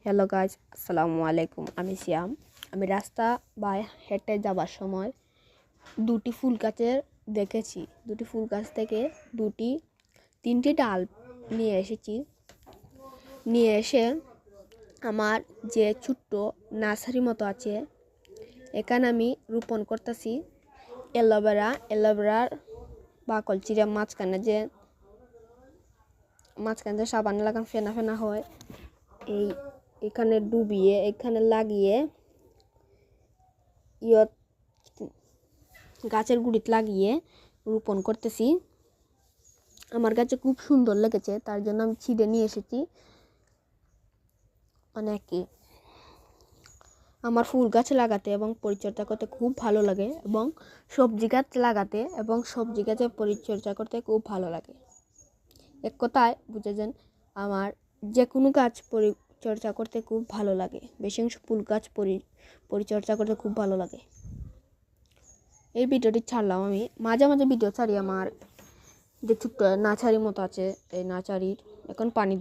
Hello guys, আসসালামু আলাইকুম। আমি সিয়াম। আমি রাস্তা বা হেঁটে যাবার সময় দুটি ফুল গাছের দেখেছি। দুটি ফুল গাছ থেকে তিনটি ডাল নিয়ে এসেছি। নিয়ে এসে আমার যে ছোট্ট নার্সারি মতো আছে, এখানে আমি রোপণ করতেছি অ্যালোভেরার বাকল চিরা মাঝখানে যে সাবান লাগান ফেনা ফেনা হয়, এখানে ডুবিয়ে এখানে লাগিয়ে গাছের গুঁড়িতে লাগিয়ে রোপণ করতেছি। আমার গাছে খুব সুন্দর লেগেছে, তার জন্য আমি ছিঁড়ে নিয়ে এসেছি। অনেকে আমার ফুল গাছ লাগাতে এবং পরিচর্যা করতে খুব ভালো লাগে, এবং সবজি গাছ লাগাতে এবং সবজি গাছের পরিচর্যা করতে খুব ভালো লাগে। এক কথায় বুঝেছেন, আমার যে কোনো গাছ পরিচর্যা করতে খুব ভালো লাগে। বেশি অংশ ফুল গাছ পরিচর্যা করতে খুব ভালো লাগে। এই ভিডিওটি ছাড়লাম। আমি মাঝে মাঝে ভিডিও ছাড়ি। আমার যে ছোট্ট নার্সারির মতো আছে, এই নার্সারির এখন পানি দেব।